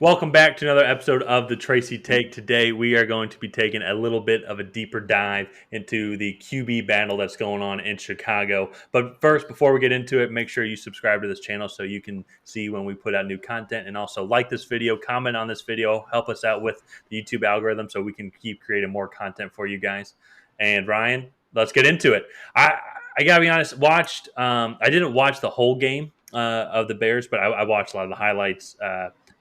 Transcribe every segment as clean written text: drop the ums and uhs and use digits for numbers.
Welcome back to another episode of the Tracy Take. Today, we are going to be taking a little bit of a deeper dive into the QB battle that's going on in Chicago. But first, before we get into it, make sure you subscribe to this channel so you can see when we put out new content. And also like this video, comment on this video, help us out with the YouTube algorithm so we can keep creating more content for you guys. And Ryan, let's get into it. I gotta be honest, I didn't watch the whole game of the Bears, but I watched a lot of the highlights.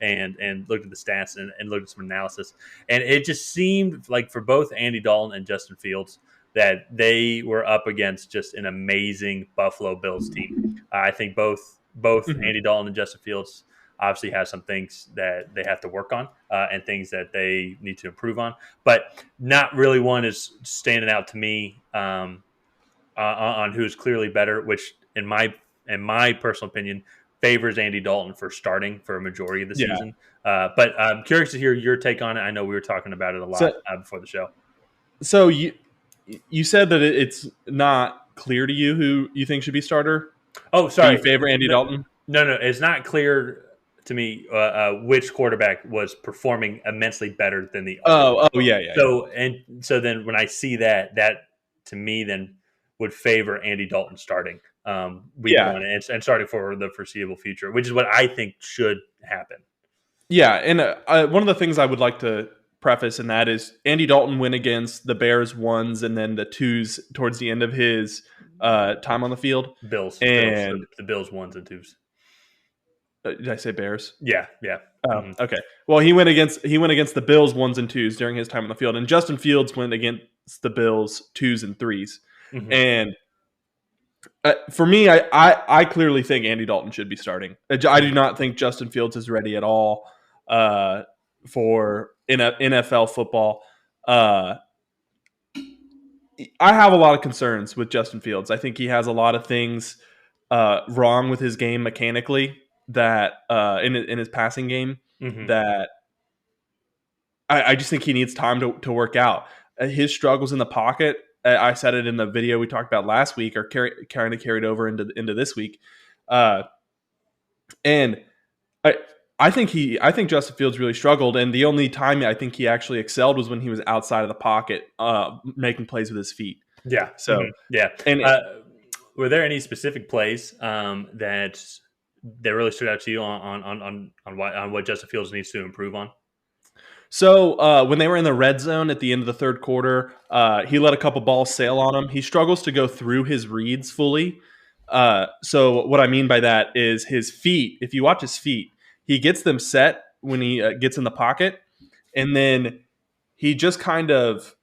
And looked at the stats and looked at some analysis. And it just seemed like for both Andy Dalton and Justin Fields that they were up against just an amazing Buffalo Bills team. I think both Andy Dalton and Justin Fields obviously have some things that they have to work on and things that they need to improve on. But not really one is standing out to me on who's clearly better, which in my personal opinion – favors Andy Dalton for starting for a majority of the season. But I'm curious to hear your take on it. I know we were talking about it a lot before the show. So you said that it's not clear to you who you think should be starter? Oh, sorry. Do you favor Andy Dalton? No. It's not clear to me which quarterback was performing immensely better than the other. Yeah. So then when I see that to me then would favor Andy Dalton starting. Week one and starting for the foreseeable future, which is what I think should happen. Yeah, and one of the things I would like to preface in that is Andy Dalton went against the Bears ones and then the twos towards the end of his time on the field. Bills. The Bills ones and twos. Did I say Bears? Yeah. Okay. Well, he went against the Bills ones and twos during his time on the field, and Justin Fields went against the Bills twos and threes, and. For me, I clearly think Andy Dalton should be starting. I do not think Justin Fields is ready at all for NFL football. I have a lot of concerns with Justin Fields. I think he has a lot of things wrong with his game mechanically that in his passing game that I just think he needs time to work out. His struggles in the pocket. I said it in the video we talked about last week, or kind of carried over into this week, and I think Justin Fields really struggled, and the only time I think he actually excelled was when he was outside of the pocket, making plays with his feet. Yeah. So and were there any specific plays that really stood out to you on what Justin Fields needs to improve on? So when they were in the red zone at the end of the third quarter, he let a couple balls sail on him. He struggles to go through his reads fully. So what I mean by that is his feet. If you watch his feet, he gets them set when he gets in the pocket, and then he just kind of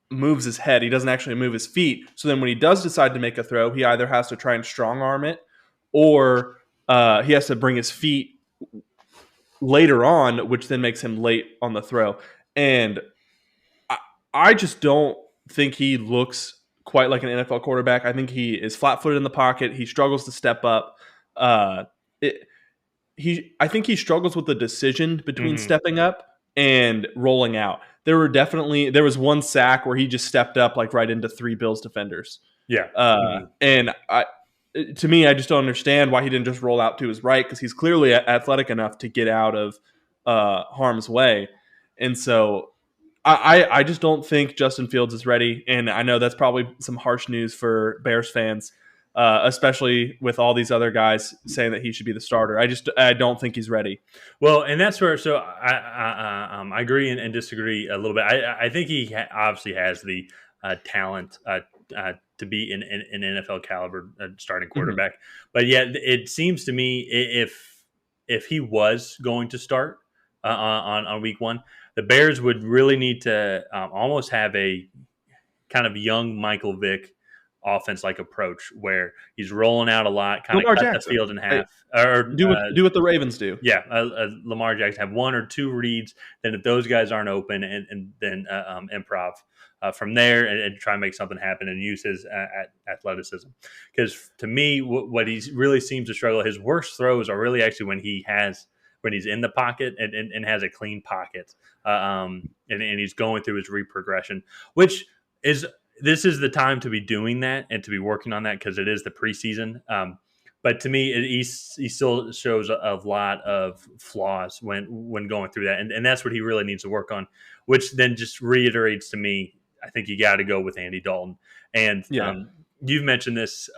moves his head. He doesn't actually move his feet. So then when he does decide to make a throw, he either has to try and strong arm it, or he has to bring his feet later on, which then makes him late on the throw. And I just don't think he looks quite like an NFL quarterback. I think he is flat-footed in the pocket. He struggles to step up. I think he struggles with the decision between stepping up and rolling out. There was one sack where he just stepped up like right into three Bills defenders. Yeah. And to me, I just don't understand why he didn't just roll out to his right, because he's clearly athletic enough to get out of harm's way. And so I just don't think Justin Fields is ready. And I know that's probably some harsh news for Bears fans, especially with all these other guys saying that he should be the starter. I don't think he's ready. Well, and that's where I agree and disagree a little bit. I think he obviously has the talent to be an NFL caliber starting quarterback. But yet it seems to me if he was going to start on week one, the Bears would really need to almost have a kind of young Michael Vick offense-like approach where he's rolling out a lot, kind of cut the field in half. Or do what the Ravens do. Yeah, Lamar Jackson have one or two reads. Then if those guys aren't open, and then improv from there and try and make something happen and use his athleticism. Because to me, what he really seems to struggle, his worst throws are really actually when he's in the pocket and has a clean pocket, and he's going through his read progression, which is. This is the time to be doing that and to be working on that because it is the preseason. But to me, he still shows a lot of flaws when going through that, and that's what he really needs to work on. Which then just reiterates to me, I think you got to go with Andy Dalton. And Yeah. you've mentioned this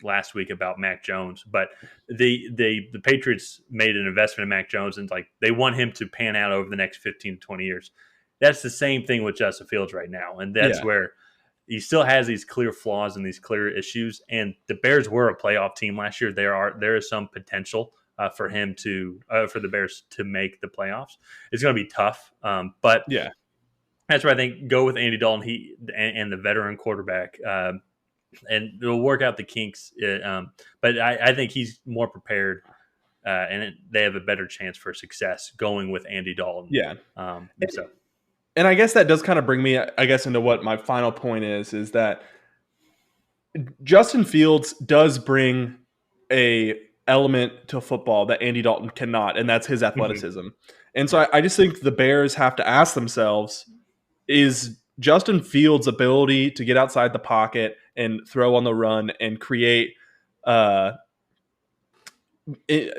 last week about Mac Jones, but the Patriots made an investment in Mac Jones, and like they want him to pan out over the next 15 to 20 years. That's the same thing with Justin Fields right now, and that's Yeah. where he still has these clear flaws and these clear issues. And the Bears were a playoff team last year. There is some potential for him to for the Bears to make the playoffs. It's going to be tough, but Yeah. that's where I think go with Andy Dalton. And the veteran quarterback, and it'll work out the kinks. But I think he's more prepared, and they have a better chance for success going with Andy Dalton. Yeah. So. And I guess that does kind of bring me, I guess, into what my final point is that Justin Fields does bring a element to football that Andy Dalton cannot, and that's his athleticism. Mm-hmm. And so I just think the Bears have to ask themselves, is Justin Fields' ability to get outside the pocket and throw on the run and create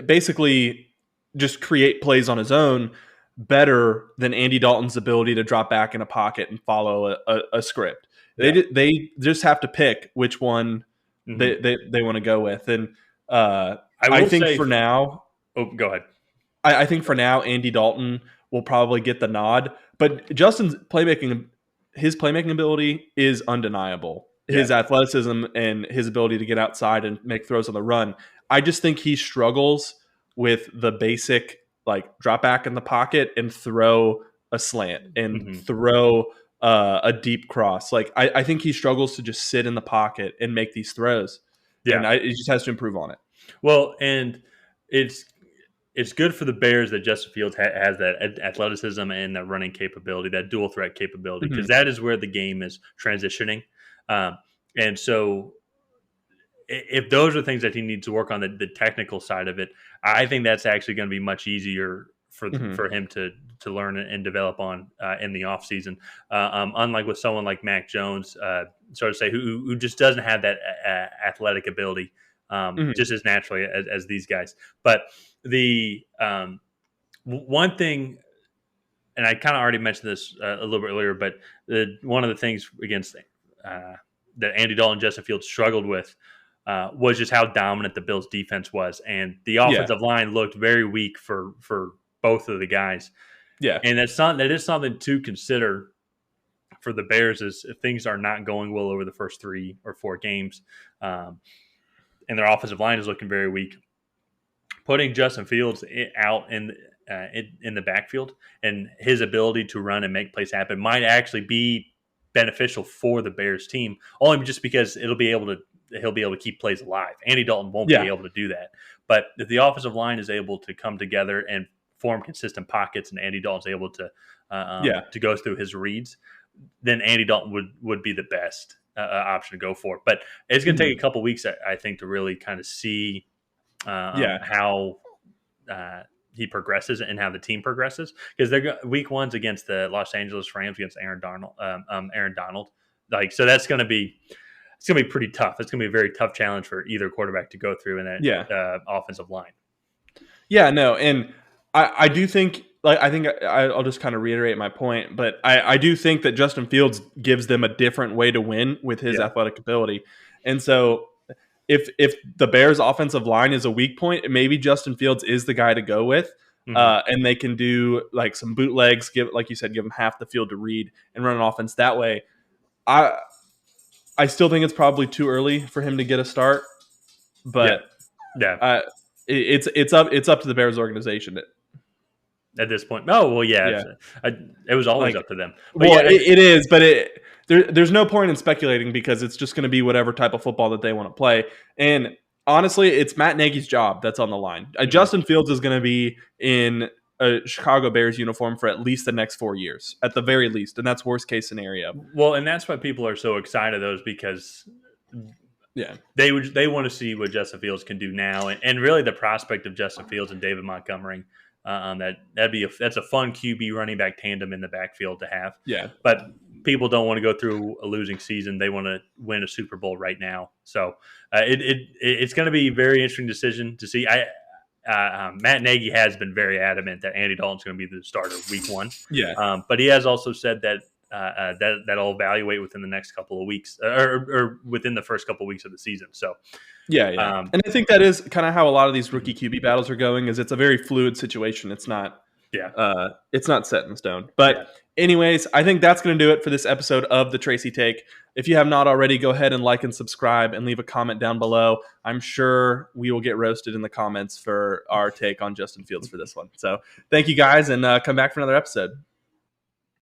basically just create plays on his own better than Andy Dalton's ability to drop back in a pocket and follow a script? Yeah. They just have to pick which one mm-hmm. they want to go with. And I think for now... Oh, go ahead. I think for now, Andy Dalton will probably get the nod. But Justin's playmaking ability is undeniable. Yeah. His athleticism and his ability to get outside and make throws on the run. I just think he struggles with the basic, like, drop back in the pocket and throw a slant and mm-hmm. throw a deep cross. Like, I think he struggles to just sit in the pocket and make these throws. Yeah. And he just has to improve on it. Well, and it's good for the Bears that Justin Fields has that athleticism and that running capability, that dual threat capability, because mm-hmm. that is where the game is transitioning. And so if those are things that he needs to work on, the technical side of it, I think that's actually going to be much easier for mm-hmm. for him to learn and develop on in the offseason. Unlike with someone like Mac Jones, so to say, who just doesn't have that athletic ability mm-hmm. just as naturally as these guys. But the one thing, and I kind of already mentioned this a little bit earlier, but one of the things against that Andy Dalton and Justin Fields struggled with was just how dominant the Bills' defense was, and the offensive line looked very weak for both of the guys. Yeah, and that is something to consider for the Bears is if things are not going well over the first 3 or 4 games, and their offensive line is looking very weak. Putting Justin Fields out in the backfield and his ability to run and make plays happen might actually be beneficial for the Bears team, only just because he'll be able to keep plays alive. Andy Dalton won't be able to do that. But if the offensive line is able to come together and form consistent pockets, and Andy Dalton's able to go through his reads, then Andy Dalton would be the best option to go for. But it's going to take a couple weeks, I think, to really kind of see how he progresses and how the team progresses, because they're week 1's against the Los Angeles Rams against Aaron Donald. Like, so it's going to be pretty tough. It's going to be a very tough challenge for either quarterback to go through in that offensive line. Yeah, no, and I do think, like, I think I'll just kind of reiterate my point, but I do think that Justin Fields gives them a different way to win with his athletic ability, and so. If the Bears' offensive line is a weak point, maybe Justin Fields is the guy to go with, mm-hmm. And they can do like some bootlegs, like you said, give him half the field to read and run an offense that way. I still think it's probably too early for him to get a start, but it's up to the Bears organization at this point. Oh well, it was always up to them. But it is, but there's no point in speculating because it's just going to be whatever type of football that they want to play. And honestly, it's Matt Nagy's job that's on the line. Mm-hmm. Justin Fields is going to be in a Chicago Bears uniform for at least the next 4 years, at the very least, and that's worst case scenario. Well, and that's why people are so excited, though, is because they want to see what Justin Fields can do now, and really the prospect of Justin Fields and David Montgomery. That's a fun QB running back tandem in the backfield to have. Yeah, but people don't want to go through a losing season. They want to win a Super Bowl right now. So it's going to be a very interesting decision to see. Matt Nagy has been very adamant that Andy Dalton's going to be the starter week 1. Yeah. But he has also said that that'll evaluate within the next couple of weeks or within the first couple of weeks of the season. So Yeah. And I think that is kind of how a lot of these rookie QB battles are going. Is it's a very fluid situation. It's not. Yeah. It's not set in stone. But anyways, I think that's going to do it for this episode of the Tracy Take. If you have not already, go ahead and like and subscribe and leave a comment down below. I'm sure we will get roasted in the comments for our take on Justin Fields for this one. So thank you guys, and come back for another episode.